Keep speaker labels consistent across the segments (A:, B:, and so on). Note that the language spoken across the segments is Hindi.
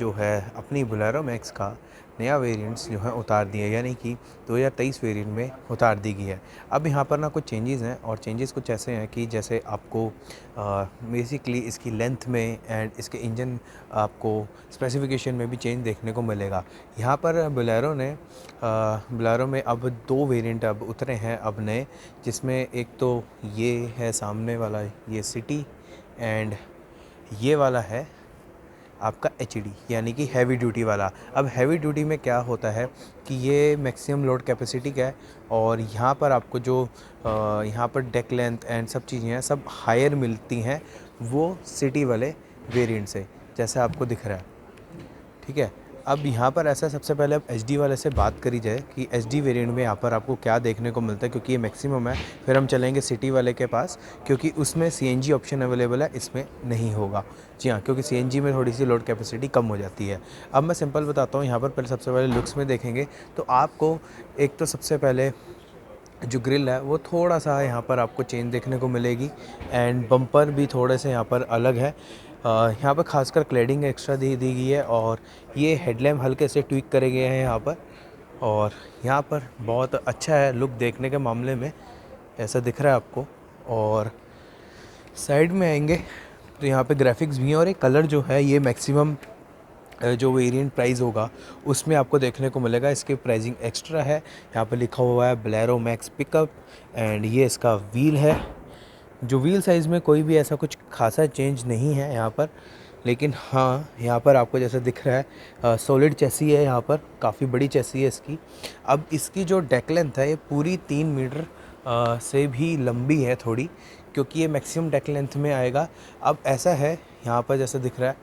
A: जो है अपनी बोलेरो मैक्स का नया वेरिएंट्स जो है उतार दिए, यानी कि 2023 वेरिएंट में उतार दी गई है। अब यहाँ पर ना कुछ चेंजेस हैं, और चेंजेस कुछ ऐसे हैं कि जैसे आपको बेसिकली इसकी लेंथ में एंड इसके इंजन आपको स्पेसिफिकेशन में भी चेंज देखने को मिलेगा। यहाँ पर बोलेरो में अब 2 वेरिएंट अब उतरे हैं अब नए, जिसमें एक तो ये है सामने वाला, ये सिटी, एंड ये वाला है आपका एचडी यानी कि हैवी ड्यूटी वाला। अब हैवी ड्यूटी में क्या होता है कि ये मैक्सिमम लोड कैपेसिटी का है, और यहाँ पर आपको जो यहाँ पर डेक लेंथ एंड सब चीज़ें हैं सब हायर मिलती हैं वो सिटी वाले वेरिएंट से, जैसे आपको दिख रहा है। ठीक है, अब यहाँ पर ऐसा सबसे पहले अब एचडी वाले से बात करी जाए कि एचडी वेरिएंट में यहाँ पर आपको क्या देखने को मिलता है, क्योंकि ये मैक्सिमम है। फिर हम चलेंगे सिटी वाले के पास, क्योंकि उसमें सीएनजी ऑप्शन अवेलेबल है, इसमें नहीं होगा। जी हाँ, क्योंकि सीएनजी में थोड़ी सी लोड कैपेसिटी कम हो जाती है। अब मैं सिंपल बताता हूँ, यहाँ पर पहले सबसे पहले लुक्स में देखेंगे तो आपको एक तो सबसे पहले जो ग्रिल है वो थोड़ा सा यहाँ पर आपको चेंज देखने को मिलेगी, एंड बम्पर भी थोड़े से यहाँ पर अलग है। यहाँ पर खासकर क्लैडिंग एक्स्ट्रा दी गई है, और ये हेडलैम्प हल्के से ट्विक करे गए हैं यहाँ पर, और यहाँ पर बहुत अच्छा है लुक देखने के मामले में, ऐसा दिख रहा है आपको। और साइड में आएंगे तो यहाँ पे ग्राफिक्स भी हैं, और एक कलर जो है ये मैक्सिमम जो वेरिएंट प्राइस होगा उसमें आपको देखने को मिलेगा। इसकी प्राइसिंग एक्स्ट्रा है, यहाँ पे लिखा हुआ है बोलेरो मैक्स पिकअप, एंड ये इसका व्हील है। जो व्हील साइज़ में कोई भी ऐसा कुछ खासा चेंज नहीं है यहाँ पर, लेकिन हाँ यहाँ पर आपको जैसा दिख रहा है सॉलिड चेसी है, यहाँ पर काफ़ी बड़ी चेसी है इसकी। अब इसकी जो डेक लेंथ है ये पूरी 3 मीटर से भी लंबी है थोड़ी, क्योंकि ये मैक्सिमम डेक लेंथ में आएगा। अब ऐसा है यहाँ पर जैसा दिख रहा है,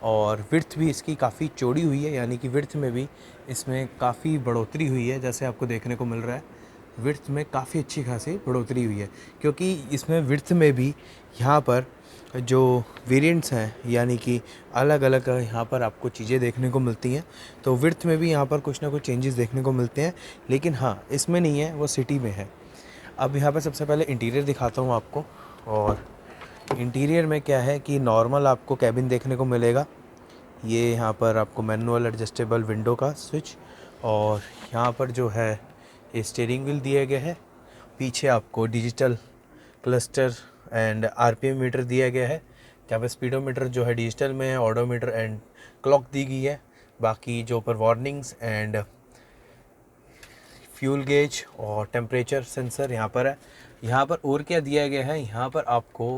A: और विड्थ भी इसकी काफ़ी चौड़ी हुई है, यानी कि विड्थ में भी इसमें काफ़ी बढ़ोतरी हुई है, जैसे आपको देखने को मिल रहा है। विड्थ में काफ़ी अच्छी खासी बढ़ोतरी हुई है, क्योंकि इसमें विड्थ में भी यहाँ पर जो वेरिएंट्स हैं, यानी कि अलग अलग यहाँ पर आपको चीज़ें देखने को मिलती हैं। तो विड्थ में भी यहाँ पर कुछ ना कुछ चेंजेस देखने को मिलते हैं, लेकिन हाँ इसमें नहीं है, वो सिटी में है। अब यहाँ पर सबसे पहले इंटीरियर दिखाता हूँ आपको, और इंटीरियर में क्या है कि नॉर्मल आपको कैबिन देखने को मिलेगा। ये यहाँ पर आपको मैनुअल एडजस्टेबल विंडो का स्विच, और यहाँ पर जो है ये स्टीयरिंग व्हील दिया गया है। पीछे आपको digital cluster and RPM meter दिया गया है, जहाँ पर स्पीडोमीटर जो है डिजिटल में है, ऑडोमीटर एंड क्लॉक दी गई है। बाकी जो ऊपर वार्निंग्स एंड फ्यूल गेज और टेम्परेचर सेंसर यहाँ पर है। यहाँ पर और क्या दिया गया है, यहाँ पर आपको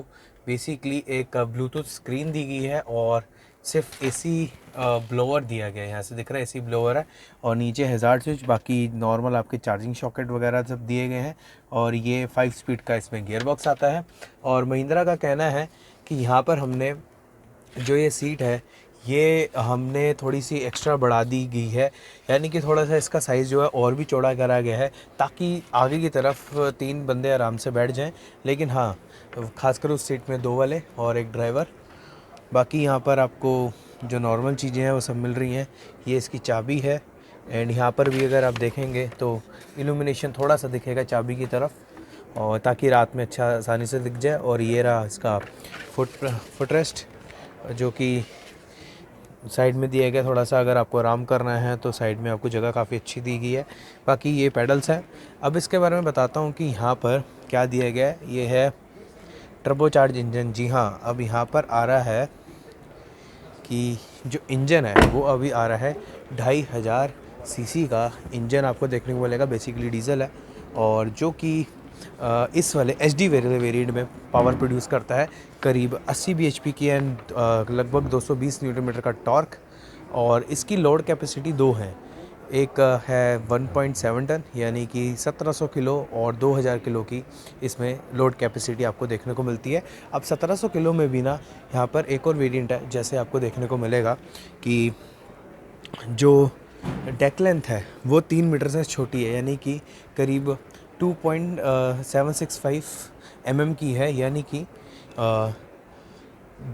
A: बेसिकली एक ब्लूटूथ स्क्रीन दी गई है, और सिर्फ एसी ब्लोअर दिया गया है। यहाँ से दिख रहा है एसी ब्लोअर है, और नीचे हज़ार्ड स्विच, बाकी नॉर्मल आपके चार्जिंग सॉकेट वगैरह सब दिए गए हैं। और ये 5 स्पीड का इसमें गियर बॉक्स आता है। और महिंद्रा का कहना है कि यहाँ पर हमने जो ये सीट है ये हमने थोड़ी सी एक्स्ट्रा बढ़ा दी गई है, यानी कि थोड़ा सा इसका साइज़ जो है और भी चौड़ा करा गया है, ताकि आगे की तरफ 3 बंदे आराम से बैठ जाएं। लेकिन हाँ, खासकर उस सीट में 2 वाले और एक ड्राइवर। बाकी यहाँ पर आपको जो नॉर्मल चीज़ें हैं वो सब मिल रही हैं। ये इसकी चाबी है, एंड यहाँ पर भी अगर आप देखेंगे तो इल्यूमिनेशन थोड़ा सा दिखेगा चाबी की तरफ, और ताकि रात में अच्छा आसानी से दिख जाए। और ये रहा इसका फुटरेस्ट, जो कि साइड में दिया गया। थोड़ा सा अगर आपको आराम करना है तो साइड में आपको जगह काफ़ी अच्छी दी गई है। बाकी ये पेडल्स हैं। अब इसके बारे में बताता हूँ कि यहाँ पर क्या दिया गया है। ये है टर्बोचार्ज इंजन। जी हाँ, अब यहाँ पर आ रहा है कि जो इंजन है वो अभी आ रहा है 2500 सीसी का इंजन आपको देखने को मिलेगा। बेसिकली डीजल है, और जो कि इस वाले एचडी वेरिएंट में पावर प्रोड्यूस करता है करीब 80 bhp की, एंड लगभग 220 न्यूटन मीटर का टॉर्क। और इसकी लोड कैपेसिटी 2 है। एक है 1.7 टन यानी कि 1700 किलो, और 2000 किलो की इसमें लोड कैपेसिटी आपको देखने को मिलती है। अब 1700 किलो में भी ना यहाँ पर एक और वेरिएंट है, जैसे आपको देखने को मिलेगा कि जो डेक लेंथ है वो 3 मीटर से छोटी है, यानी कि करीब 2.765 mm की है, यानी कि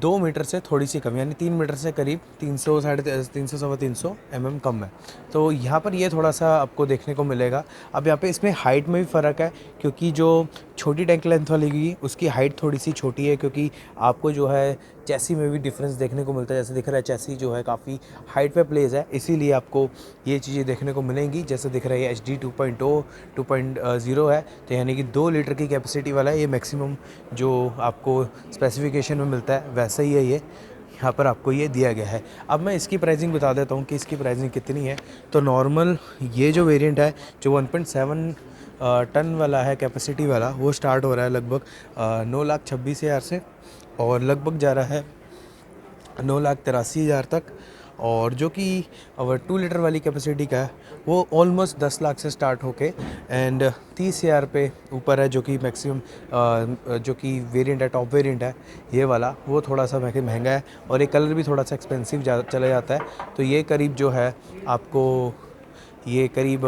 A: 2 मीटर से थोड़ी सी कम, यानी 3 मीटर से करीब 300 साढ़े 300 सवा 300 कम है। तो यहाँ पर ये थोड़ा सा आपको देखने को मिलेगा। अब यहाँ पे इसमें हाइट में भी फ़र्क है, क्योंकि जो छोटी टैंक लेंथ वाली की उसकी हाइट थोड़ी सी छोटी है, क्योंकि आपको जो है चैसी में भी डिफरेंस देखने को मिलता है। जैसे दिख रहा है चैसी जो है काफ़ी हाइट पे प्लेस है, इसीलिए आपको ये चीज़ें देखने को मिलेंगी। जैसे दिख रहा है HD 2.0 2.0 है, तो यानी कि 2 लीटर की कैपेसिटी वाला है। ये मैक्सिमम जो आपको स्पेसिफिकेशन में मिलता है वैसा ही है ये, यहाँ पर आपको ये दिया गया है। अब मैं इसकी प्राइसिंग बता देता हूँ कि इसकी प्राइसिंग कितनी है। तो नॉर्मल ये जो वेरिएंट है जो 1.7 टन वाला है कैपेसिटी वाला, वो स्टार्ट हो रहा है लगभग 9,26,000 से, और लगभग जा रहा है 9,83,000 तक। और जो कि 2 लीटर वाली कैपेसिटी का है वो ऑलमोस्ट 10 लाख से स्टार्ट होके एंड 30,000 पे ऊपर है, जो कि मैक्सिमम जो कि वेरिएंट है, टॉप वेरिएंट है ये वाला, वो थोड़ा सा महंगा है, और ये कलर भी थोड़ा सा एक्सपेंसिव चला जाता है। तो ये करीब जो है आपको ये करीब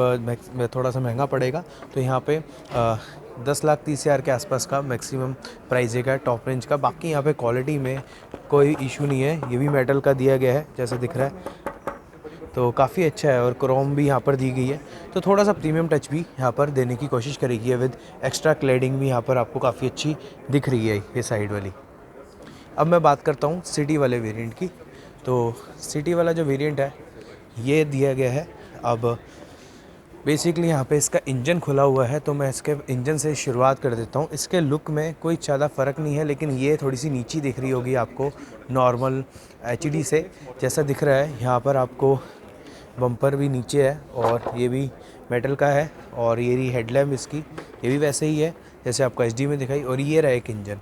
A: थोड़ा सा महंगा पड़ेगा। तो यहाँ पे 10,30,000 के आसपास का मैक्सिमम प्राइस है टॉप रेंज का। बाकी यहाँ पे क्वालिटी में कोई इशू नहीं है, ये भी मेटल का दिया गया है जैसे दिख रहा है, तो काफ़ी अच्छा है। और क्रोम भी यहाँ पर दी गई है, तो थोड़ा सा प्रीमियम टच भी यहाँ पर देने की कोशिश करेगी है, विद एक्स्ट्रा क्लेडिंग भी यहाँ पर आपको काफ़ी अच्छी दिख रही है ये साइड वाली। अब मैं बात करता हूँ सिटी वाले वेरिएंट की। तो सिटी वाला जो वेरिएंट है ये दिया गया है। अब बेसिकली यहाँ पे इसका इंजन खुला हुआ है, तो मैं इसके इंजन से शुरुआत कर देता हूँ। इसके लुक में कोई ज़्यादा फ़र्क नहीं है, लेकिन ये थोड़ी सी नीची दिख रही होगी आपको नॉर्मल HD से। जैसा दिख रहा है यहाँ पर आपको बम्पर भी नीचे है, और ये भी मेटल का है, और ये रही हेडलैम्प इसकी, ये भी वैसे ही है जैसे आपको HD में दिखाई। और ये रहा एक इंजन।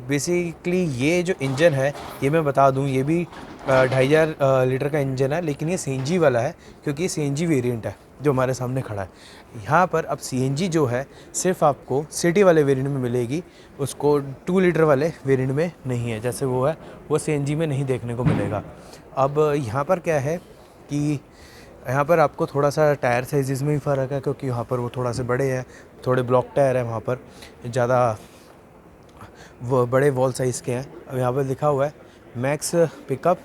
A: बेसिकली ये जो इंजन है ये मैं बता दूं, ये भी 2,500 लीटर का इंजन है, लेकिन ये CNG वाला है, क्योंकि ये CNG वेरिएंट है जो हमारे सामने खड़ा है यहाँ पर। अब CNG जो है सिर्फ आपको सिटी वाले वेरिएंट में मिलेगी, उसको 2 लीटर वाले वेरिएंट में नहीं है। जैसे वो है वो CNG में नहीं देखने को मिलेगा। अब यहाँ पर क्या है कि यहाँ पर आपको थोड़ा सा टायर साइज़ में भी फ़र्क है, क्योंकि यहाँ पर वो थोड़ा से बड़े हैं, थोड़े ब्लॉक टायर हैं, वहाँ पर ज़्यादा वो बड़े वॉल साइज़ के हैं। अब यहाँ पर लिखा हुआ है मैक्स पिकअप,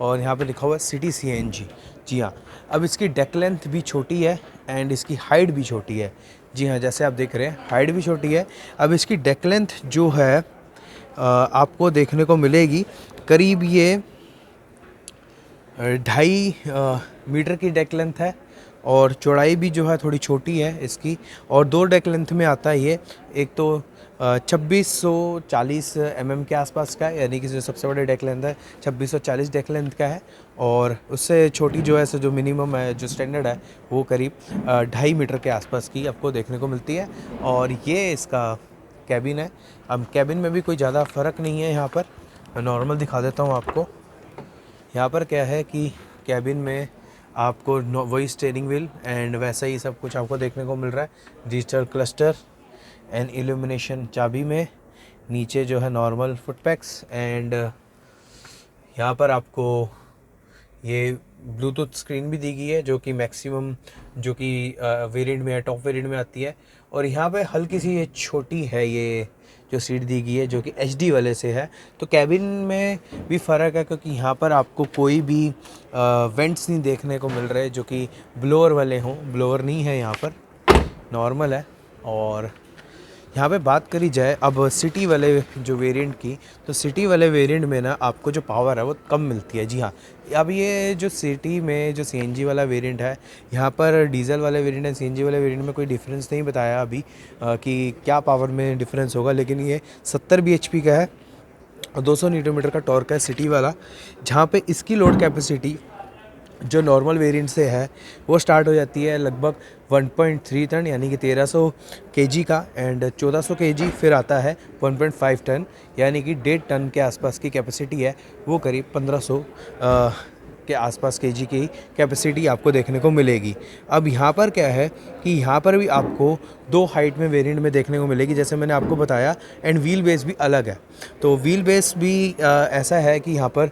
A: और यहाँ पे लिखा हुआ है सिटी CNG। जी हाँ, अब इसकी डेक लेंथ भी छोटी है एंड इसकी हाइट भी छोटी है। जी हाँ, जैसे आप देख रहे हैं हाइट भी छोटी है। अब इसकी डेक लेंथ जो है आपको देखने को मिलेगी करीब ये 2.5 मीटर की डेक लेंथ है, और चौड़ाई भी जो है थोड़ी छोटी है इसकी। और 2 डेक लेंथ में आता है ये, एक तो 2640 के आसपास का है, यानी कि जो सबसे बड़ी डेक लेंथ है 2640 डेक लेंथ का है, और उससे छोटी जो है सो जो मिनिमम है, जो स्टैंडर्ड है, वो करीब 2.5 मीटर के आसपास की आपको देखने को मिलती है। और ये इसका कैबिन है। अब कैबिन में भी कोई ज़्यादा फ़र्क नहीं है, यहाँ पर मैं नॉर्मल दिखा देता हूँ आपको। यहाँ पर क्या है कि कैबिन में आपको वही स्टीयरिंग व्हील एंड वैसा ही सब कुछ आपको देखने को मिल रहा है। डिजिटल क्लस्टर एंड इल्यूमिनेशन चाबी में, नीचे जो है नॉर्मल फुटपैक्स, एंड यहाँ पर आपको ये ब्लूटूथ स्क्रीन भी दी गई है, जो कि मैक्सिमम जो कि वेरिएंट में है, टॉप वेरिएंट में आती है। और यहाँ पे हल्की सी ये छोटी है ये जो सीट दी गई है, जो कि HD वाले से है। तो कैबिन में भी फ़र्क है, क्योंकि यहाँ पर आपको कोई भी वेंट्स नहीं देखने को मिल रहे जो कि ब्लोअर वाले हों। ब्लोअर नहीं है यहाँ पर, नॉर्मल है। और यहाँ पे बात करी जाए अब सिटी वाले जो वेरिएंट की, तो सिटी वाले वेरिएंट में ना आपको जो पावर है वो कम मिलती है। जी हाँ, अब ये जो सिटी में जो CNG वाला वेरिएंट है, यहाँ पर डीजल वाले वेरिएंट है, CNG वाले वेरिएंट में कोई डिफरेंस नहीं बताया अभी कि क्या पावर में डिफरेंस होगा, लेकिन ये 70 bhp का है और 200 न्यूटन मीटर का टॉर्क है सिटी वाला। जहाँ पे इसकी लोड कैपेसिटी जो नॉर्मल वेरिएंट से है वो स्टार्ट हो जाती है लगभग 1.3 टन, यानी कि 1300 kg का, एंड 1400 kg फिर आता है 1.5 टन, यानी कि 1.5 टन के आसपास की कैपेसिटी है। वो करीब 1500 के आसपास kg की कैपेसिटी आपको देखने को मिलेगी। अब यहाँ पर क्या है कि यहाँ पर भी आपको 2 हाइट में वेरिएंट में देखने को मिलेगी, जैसे मैंने आपको बताया, एंड व्हील बेस भी अलग है। तो व्हील बेस भी ऐसा है कि यहाँ पर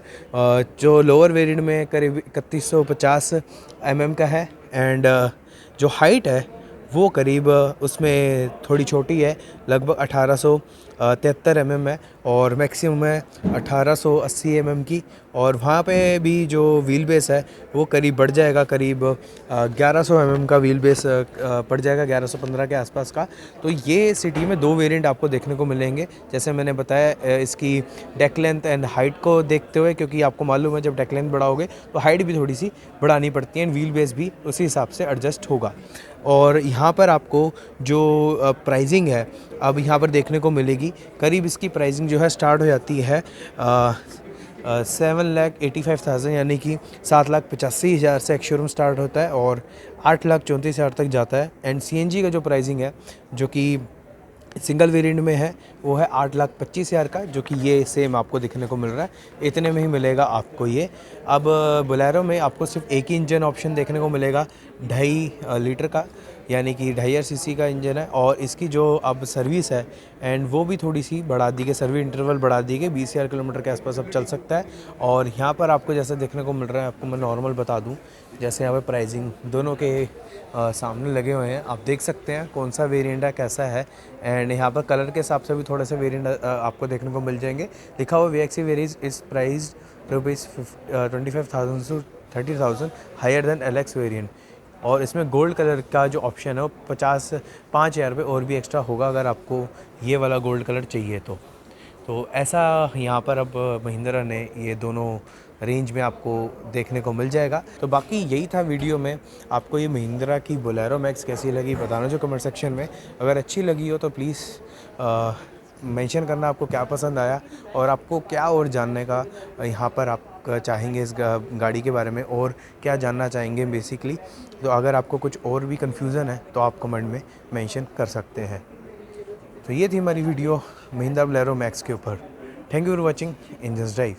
A: जो लोअर वेरिएंट में करीब 3150 का है, एंड जो हाइट है वो करीब उसमें थोड़ी छोटी है, लगभग 1800 73 है और मैक्सिमम है 1880 की। और वहाँ पे भी जो व्हील बेस है वो करीब बढ़ जाएगा, करीब 1100 का व्हील बेस पड़ जाएगा, 1115 के आसपास का। तो ये सिटी में 2 वेरिएंट आपको देखने को मिलेंगे। जैसे मैंने बताया इसकी डेक लेंथ एंड हाइट को देखते हुए, क्योंकि आपको मालूम है जब डेक लेंथ बढ़ाओगे तो हाइट भी थोड़ी सी बढ़ानी पड़ती है, एंड व्हील बेस भी उसी हिसाब से एडजस्ट होगा। और यहाँ पर आपको जो प्राइसिंग है अब यहाँ पर देखने को मिलेगी, करीब इसकी प्राइसिंग जो है स्टार्ट हो जाती है 7,85,000 यानी कि 7,85,000 से एक शोरूम स्टार्ट होता है और 8,34,000 तक जाता है। एंड सीएनजी का जो प्राइसिंग है जो कि सिंगल वेरिएंट में है वो है 8,25,000 का, जो कि ये सेम आपको दिखने को मिल रहा है। इतने में ही मिलेगा आपको ये। अब बोलेरो में आपको सिर्फ एक ही इंजन ऑप्शन देखने को मिलेगा 2.5 लीटर का, यानी कि 2.5 सीसी का इंजन है। और इसकी जो अब सर्विस है एंड वो भी थोड़ी सी बढ़ा दी गई, सर्विस इंटरवल बढ़ा दी गई, 20,000 किलोमीटर के आसपास अब चल सकता है। और यहाँ पर आपको जैसे देखने को मिल रहा है, आपको मैं नॉर्मल बता दूँ, जैसे यहाँ पर प्राइसिंग दोनों के सामने लगे हुए हैं, आप देख सकते हैं कौन सा वेरिएंट है, कैसा है। एंड यहाँ पर कलर के हिसाब से भी थोड़े से वेरिएंट आपको देखने को मिल जाएंगे। लिखा हुआ VXC वेरिएंट इस price ₹25,000 to 30,000 higher than LX variant. और इसमें गोल्ड कलर का जो ऑप्शन है वो 5,000 रुपये और भी एक्स्ट्रा होगा अगर आपको ये वाला गोल्ड कलर चाहिए तो ऐसा यहाँ पर अब महिंद्रा ने ये दोनों रेंज में आपको देखने को मिल जाएगा। तो बाकी यही था वीडियो में। आपको ये महिंद्रा की बोलेरो मैक्स कैसी लगी बताना जो कमेंट सेक्शन में। अगर अच्छी लगी हो तो प्लीज़ मेंशन करना आपको क्या पसंद आया और आपको क्या और जानने का यहाँ पर आप चाहेंगे इस गाड़ी के बारे में, और क्या जानना चाहेंगे बेसिकली। तो अगर आपको कुछ और भी कन्फ्यूज़न है तो आप कमेंट में मेंशन कर सकते हैं। तो ये थी हमारी वीडियो महिंद्रा बोलेरो मैक्स के ऊपर। Thank you for watching engines drive.